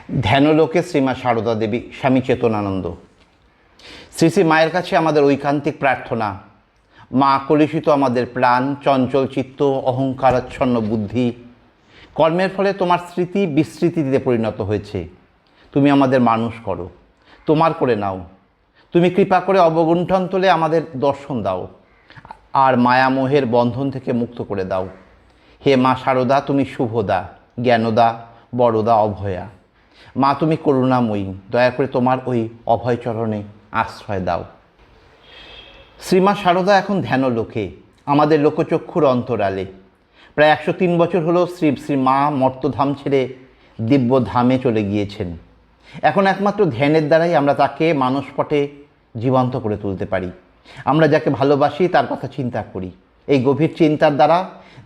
ধ্যানলোকে শ্রীমা সারদা দেবী, স্বামী চেতনানন্দ। শ্রী শ্রী মায়ের কাছে আমাদের ঐকান্তিক প্রার্থনা, মা কলুষিত আমাদের প্রাণ, চঞ্চল চিত্ত, অহংকারাচ্ছন্ন বুদ্ধি, কর্মের ফলে তোমার স্মৃতি বিস্মৃতিতে পরিণত হয়েছে। তুমি আমাদের মানুষ করো, তোমার করে নাও। তুমি কৃপা করে অবগুণ্ঠন তোলে আমাদের দর্শন দাও, আর মায়ামোহের বন্ধন থেকে মুক্ত করে দাও। হে মা সারদা, তুমি শুভদা, জ্ঞানদা, বড়দা, অভয়া। মা তুমি করুণাময়ী, দয়া করে তোমার ওই অভয় চরণে আশ্রয় দাও। শ্রীমা সারদা এখন ধ্যানলোকে, আমাদের লোকচক্ষুর অন্তরালে। প্রায় 103 বছর হলো শ্রী শ্রী মা মর্তধাম ছেড়ে দিব্য ধামে চলে গিয়েছেন। এখন একমাত্র ধ্যানের দ্বারাই আমরা তাকে মানসপটে জীবন্ত করে তুলতে পারি। আমরা যাকে ভালোবাসি তার কথা চিন্তা করি। এই গভীর চিন্তার দ্বারা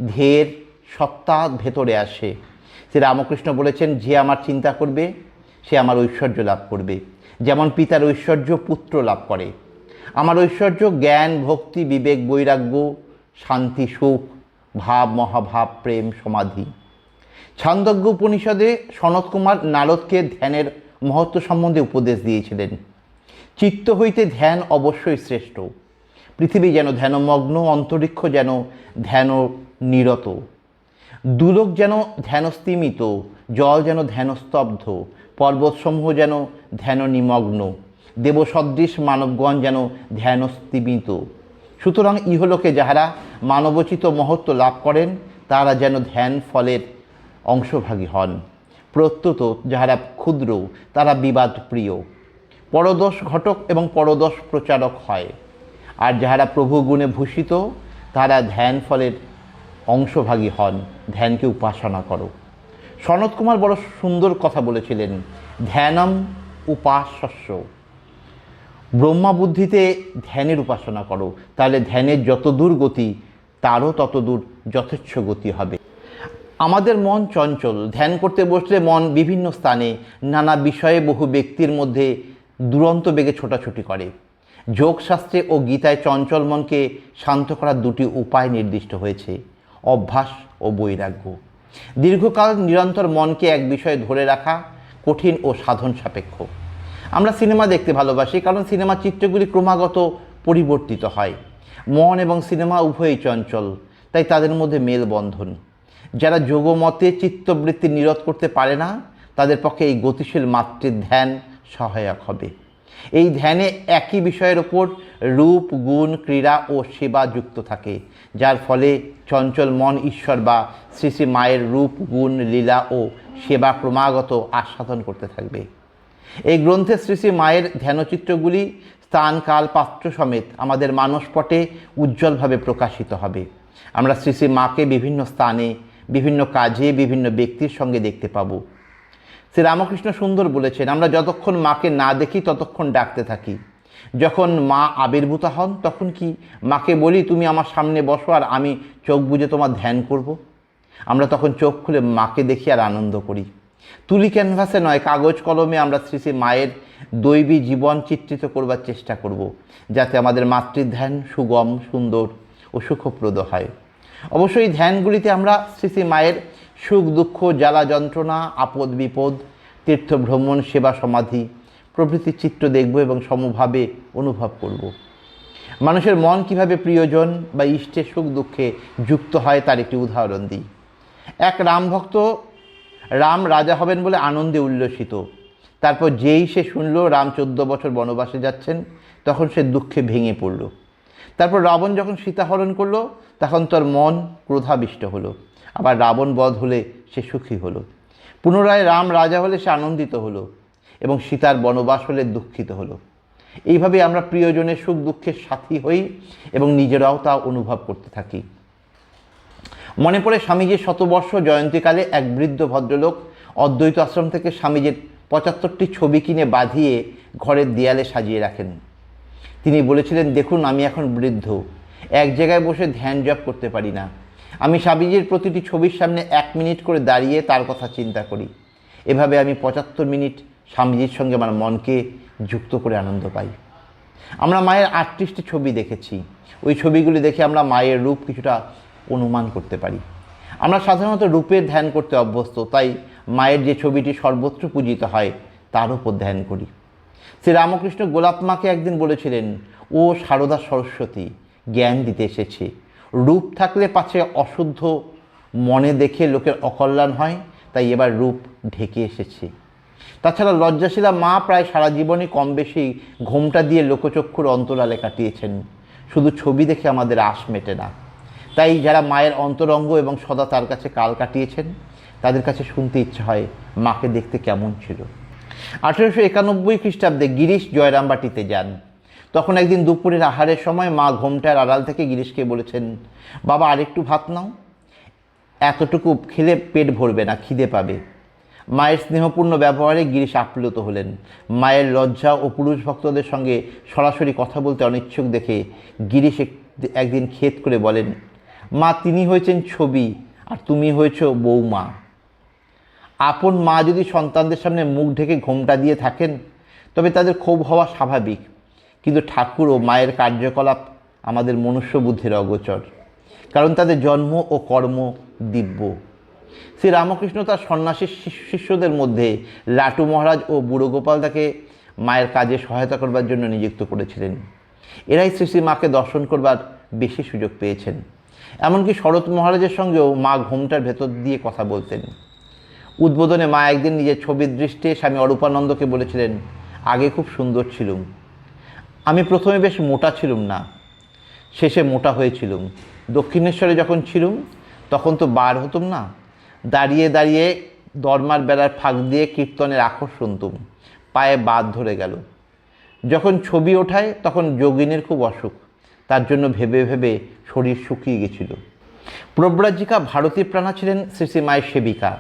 ধ্যেয়ের সত্তা ভেতরে আসে। শ্রী রামকৃষ্ণ বলেছেন, যে আমার চিন্তা করবে সে আমার ঐশ্বর্য লাভ করবে, যেমন পিতার ঐশ্বর্য পুত্র লাভ করে। আমার ঐশ্বর্য জ্ঞান, ভক্তি, বিবেক, বৈরাগ্য, শান্তি, সুখ, ভাব, মহাভাব, প্রেম, সমাধি। ছান্দোগ্য উপনিষদে সনত কুমার নারদকে ধ্যানের মহত্ব সম্বন্ধে উপদেশ দিয়েছিলেন। চিত্ত হইতে ধ্যান অবশ্যই শ্রেষ্ঠ। পৃথিবী যেন ধ্যানমগ্ন, অন্তরিক্ষ যেন ধ্যান নিরত, দুলোক যেন ধ্যানস্তিমিত, জল যেন ধ্যানস্তব্ধ, পর্বতসমূহ যেন ধ্যান নিমগ্ন, দেবসদৃশ মানবগণ যেন ধ্যানস্তিমিত। সুতরাং ইহলোকে যাহারা মানবোচিত মহত্ব লাভ করেন তারা যেন ধ্যান ফলের অংশভাগী হন। প্রত্যুত যাহারা ক্ষুদ্র তারা বিবাদ প্রিয়, পরদোষ ঘটক এবং পরদোষ প্রচারক হয়। আর যাহারা প্রভু গুণে ভূষিত তারা ধ্যান ফলের অংশভাগী হন। ধ্যানকে উপাসনা করো। সনত কুমার বড় সুন্দর কথা বলেছিলেন, ধ্যানম উপাস্যস্য। ব্রহ্মা বুদ্ধিতে ধ্যানের উপাসনা করো, তাহলে ধ্যানের যত দূর গতি তারও তত দূর যথেচ্ছ গতি হবে। আমাদের মন চঞ্চল, ধ্যান করতে বসলে মন বিভিন্ন স্থানে নানা বিষয়ে বহু ব্যক্তির মধ্যে দুরন্ত বেগে ছোটাছুটি করে। যোগশাস্ত্রে ও গীতায় চঞ্চল মনকে শান্ত করার দুটি উপায় নির্দিষ্ট হয়েছে, অভ্যাস ও বৈরাগ্য। দীর্ঘকাল নিরন্তর মনকে এক বিষয়ে ধরে রাখা কঠিন ও সাধন সাপেক্ষ। আমরা সিনেমা দেখতে ভালোবাসি, কারণ সিনেমার চিত্রগুলি ক্রমাগত পরিবর্তিত হয়। মন এবং সিনেমা উভয়ই চঞ্চল, তাই তাদের মধ্যে মেলবন্ধন। যারা যোগমতে চিত্তবৃত্তি নিরোধ করতে পারে না তাদের পক্ষে এই গতিশীল মাতৃ ধ্যান সহায়ক হবে। এই ধ্যানে একই বিষয়ের ওপর রূপ, গুণ, ক্রীড়া ও সেবা যুক্ত থাকে, যার ফলে চঞ্চল মন ঈশ্বর বা শ্রী শ্রী মায়ের রূপ, গুণ, লীলা ও সেবা ক্রমাগত আস্বাদন করতে থাকবে। এই গ্রন্থে শ্রী শ্রী মায়ের ধ্যানচিত্রগুলি স্থান, কাল, পাত্র সমেত আমাদের মানসপটে উজ্জ্বলভাবে প্রকাশিত হবে। আমরা শ্রী শ্রী মাকে বিভিন্ন স্থানে, বিভিন্ন কাজে, বিভিন্ন ব্যক্তির সঙ্গে দেখতে পাবো। শ্রী রামকৃষ্ণ সুন্দর বলেছেন, আমরা যতক্ষণ মাকে না দেখি ততক্ষণ ডাকতে থাকি। যখন মা আবির্ভূত হন তখন কি মাকে বলি, তুমি আমার সামনে বসো আর আমি চোখ বুজে তোমার ধ্যান করব? আমরা তখন চোখ খুলে মাকে দেখি আর আনন্দ করি। তুলি ক্যানভাসে নয়, কাগজ কলমে আমরা শ্রী শ্রী মায়ের দৈবী জীবন চিত্রিত করবার চেষ্টা করব, যাতে আমাদের মাতৃধ্যান সুগম, সুন্দর ও সুখপ্রদ হয়। অবশ্যই ধ্যানগুলিতে আমরা শ্রী শ্রী মায়ের সুখ, দুঃখ, জ্বালা, যন্ত্রণা, আপদ বিপদ, তীর্থ ভ্রমণ, সেবা, সমাধি প্রভৃতি চিত্র দেখব এবং সমভাবে অনুভব করব। মানুষের মন কিভাবে প্রিয়জন বা ইষ্টের সুখ দুঃখে যুক্ত হয় তার একটি উদাহরণ দিই। এক রামভক্ত রাম রাজা হবেন বলে আনন্দে উল্লসিত। তারপর যেই সে শুনল রাম 14 বছর বনবাসে যাচ্ছেন, তখন সে দুঃখে ভেঙে পড়ল। তারপর রাবণ যখন সীতা হরণ করল, তখন তার মন ক্রোধাবিষ্ট হলো। আবার রাবণ বধ হলে সে সুখী হলো। পুনরায় রাম রাজা হলে সে আনন্দিত হলো এবং সীতার বনবাস হলে দুঃখিত হলো। এইভাবে আমরা প্রিয়জনের সুখ দুঃখের সাথী হই এবং নিজেরাও তা অনুভব করতে থাকি। মনে পড়ে স্বামীজির 100 বর্ষ জয়ন্তীকালে এক বৃদ্ধ ভদ্রলোক অদ্বৈত আশ্রম থেকে স্বামীজির 75টি ছবি কিনে বাঁধিয়ে ঘরের দেয়ালে সাজিয়ে রাখেন। তিনি বলেছিলেন, দেখুন আমি এখন বৃদ্ধ, এক জায়গায় বসে ধ্যান জপ করতে পারি না। আমি স্বামীজির প্রতিটি ছবির সামনে 1 মিনিট করে দাঁড়িয়ে তার কথা চিন্তা করি। এভাবে আমি 75 মিনিট স্বামীজির সঙ্গে আমার মনকে যুক্ত করে আনন্দ পাই। আমরা মায়ের 38টি ছবি দেখেছি। ওই ছবিগুলি দেখে আমরা মায়ের রূপ কিছুটা অনুমান করতে পারি। আমরা সাধারণত রূপের ধ্যান করতে অভ্যস্ত, তাই মায়ের যে ছবিটি সর্বত্র পূজিত হয় তার উপর ধ্যান করি। শ্রী রামকৃষ্ণ গোলাপ মাকে একদিন বলেছিলেন, ও সারদা সরস্বতী, জ্ঞান দিতে এসেছে। রূপ থাকলে পাছে অশুদ্ধ মনে দেখে লোকের অকল্যাণ হয়, তাই এবার রূপ ঢেকে এসেছে। তাছাড়া লজ্জাশীলা মা প্রায় সারা জীবনই কম বেশি ঘোমটা দিয়ে লোকচক্ষুর অন্তরালে কাটিয়েছেন। শুধু ছবি দেখে আমাদের আশ মেটে না। তাই যারা মায়ের অন্তরঙ্গ এবং সদা তার কাছে কাল কাটিয়েছেন, তাদের কাছে শুনতে ইচ্ছা হয় মাকে দেখতে কেমন ছিল। 1891 খ্রিস্টাব্দে গিরিশ জয়রামবাটিতে যান। তখন একদিন দুপুরের আহারের সময় মা ঘোমটার আড়াল থেকে গিরিশকে বলেছেন, বাবা আরেকটু ভাত নাও, এতটুকু খেলে পেট ভরবে না, খিদে পাবে। মায়ের স্নেহপূর্ণ ব্যবহারে গিরিশ আপ্লুত হলেন। মায়ের লজ্জা ও পুরুষ ভক্তদের সঙ্গে সরাসরি কথা বলতে অনিচ্ছুক দেখে গিরিশ একদিন খেদ করে বলেন, মা তিনি হয়েছেন ছবি আর তুমি হয়েছ বৌমা। আপন মা যদি সন্তানদের সামনে মুখ ঢেকে ঘোমটা দিয়ে থাকেন তবে তাদের ক্ষোভ হওয়া স্বাভাবিক, কিন্তু ঠাকুর ও মায়ের কার্যকলাপ আমাদের মনুষ্য বুদ্ধির অগোচর, কারণ তাদের জন্ম ও কর্ম দিব্য। শ্রী রামকৃষ্ণ তার সন্ন্যাসী শিষ্যদের মধ্যে লাটু মহারাজ ও বুড়ো গোপাল তাকে মায়ের কাজে সহায়তা করবার জন্য নিযুক্ত করেছিলেন। এরাই শ্রী শ্রী মাকে দর্শন করবার বেশি সুযোগ পেয়েছেন। এমনকি শরৎ মহারাজের সঙ্গেও মা ঘোমটার ভেতর দিয়ে কথা বলতেন। উদ্বোধনে মা একদিন নিজের ছবির দৃষ্টে স্বামী অরূপানন্দকে বলেছিলেন, আগে খুব সুন্দর ছিলুম, আমি প্রথমে বেশ মোটা ছিলুম না, শেষে মোটা হয়েছিলুম। দক্ষিণেশ্বরে যখন ছিলুম তখন তো বার হতুম না, দাঁড়িয়ে দাঁড়িয়ে দরমার বেলার ফাঁক দিয়ে কীর্তনের আখর শুনতুম, পায়ে বাদ ধরে গেল। যখন ছবি ওঠায় তখন যোগিনীর খুব অসুখ, তার জন্য ভেবে ভেবে শরীর শুকিয়ে গেছিল। প্রব্রাজিকা ভারতী প্রাণা ছিলেন শ্রী শ্রী মায়ের সেবিকা।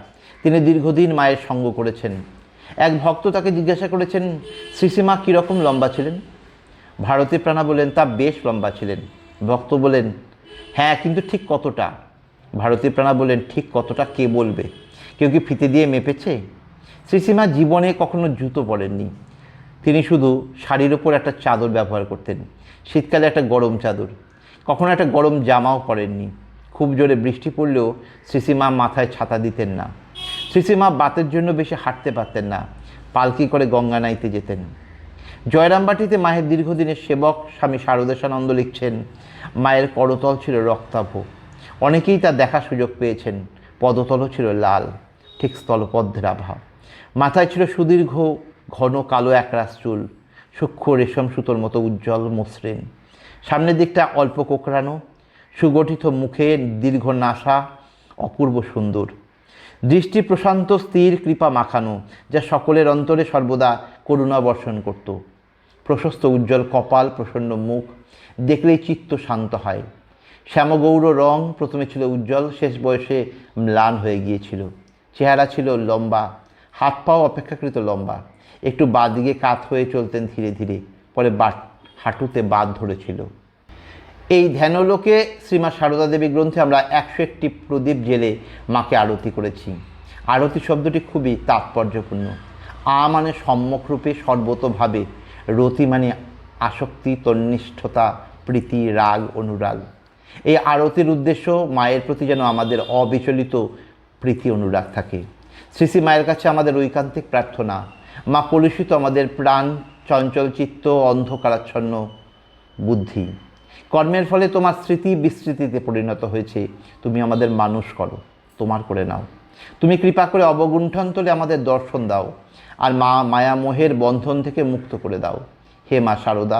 তিনি দীর্ঘদিন মায়ের সঙ্গ করেছেন। এক ভক্ত তাকে জিজ্ঞাসা করেছেন, শ্রী শ্রী মা কীরকম লম্বা ছিলেন? ভারতী প্রাণা বলেন, তা বেশ লম্বা ছিলেন। ভক্ত বলেন, হ্যাঁ, কিন্তু ঠিক কতটা? ভারতী প্রাণা বলেন, ঠিক কতটা কে বলবে? কেউ কি ফিতে দিয়ে মেপেছে? শ্রী শ্রী মা জীবনে কখনো জুতো পরেননি। তিনি শুধু শাড়ির ওপর একটা চাদর ব্যবহার করতেন, শীতকালে একটা গরম চাদর। কখনো একটা গরম জামাও পরেননি। খুব জোরে বৃষ্টি পড়লেও শ্রী শ্রী মা মাথায় ছাতা দিতেন না। শ্রী শ্রী মা বাতের জন্য বেশি হাঁটতে পারতেন না, পালকি করে গঙ্গা নাইতে যেতেন। জয়রামবাটিতে মায়ের দীর্ঘদিনের সেবক স্বামী শারদেশানন্দ লিখছেন, মায়ের করতল ছিল রক্তাভ। অনেকেই তা দেখার সুযোগ পেয়েছেন। পদতলও ছিল লাল, ঠিক স্থলপদ্মের আভা। মাথায় ছিল সুদীর্ঘ ঘন কালো একরাশ চুল, সূক্ষ্ম রেশম সুতোর মতো উজ্জ্বল মসৃণ। সামনের দিকটা অল্প কোঁকড়ানো, সুগঠিত মুখে দীর্ঘ নাসা, অপূর্ব সুন্দর। দৃষ্টি প্রশান্ত স্থির কৃপা মাখানো, যা সকলের অন্তরে সর্বদা করুণা বর্ষণ করত। প্রশস্ত উজ্জ্বল কপাল, প্রসন্ন মুখ, দেখলেই চিত্ত শান্ত হয়। শ্যামগৌর রং প্রথমে ছিল উজ্জ্বল, শেষ বয়সে ম্লান হয়ে গিয়েছিল। চেহারা ছিল লম্বা, হাত পাও অপেক্ষাকৃত লম্বা। একটু বাঁদিকে কাত হয়ে চলতেন ধীরে ধীরে, পরে হাঁটুতে বাদ ধরেছিল। এই ধ্যানলোকে শ্রীমা সারদা দেবী গ্রন্থে আমরা 101টি প্রদীপ জেলে মাকে আরতি করেছি। আরতি শব্দটি খুবই তাৎপর্যপূর্ণ। মানে সম্যকরূপে সর্বতোভাবে, রতি মানে আসক্তি, তন্নিষ্ঠতা, প্রীতি, রাগ, অনুরাগ। এই আরতির উদ্দেশ্য মায়ের প্রতি যেন আমাদের অবিচলিত প্রীতি অনুরাগ থাকে। শ্রী শ্রী মায়ের কাছে আমাদের ঐকান্তিক প্রার্থনা, মা কলুষিত আমাদের প্রাণ, চঞ্চল চিত্ত, অন্ধকারাচ্ছন্ন বুদ্ধি। কর্মের ফলে তোমার স্মৃতি বিস্মৃতিতে পরিণত হয়েছে, তুমি আমাদের মানুষ করো, তোমার করে নাও। তুমি কৃপা করে অবগুণ্ঠন্তরে আমাদের দর্শন দাও, আর মায়ামোহের বন্ধন থেকে মুক্ত করে দাও। হে মা সারদা,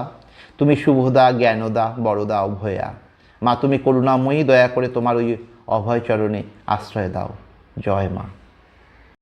তুমি শুভদা, জ্ঞানদা, বড়দা, অভয়া। মা তুমি করুণাময়ী, দয়া করে তোমার ওই অভয় চরণে আশ্রয় দাও। জয় মা।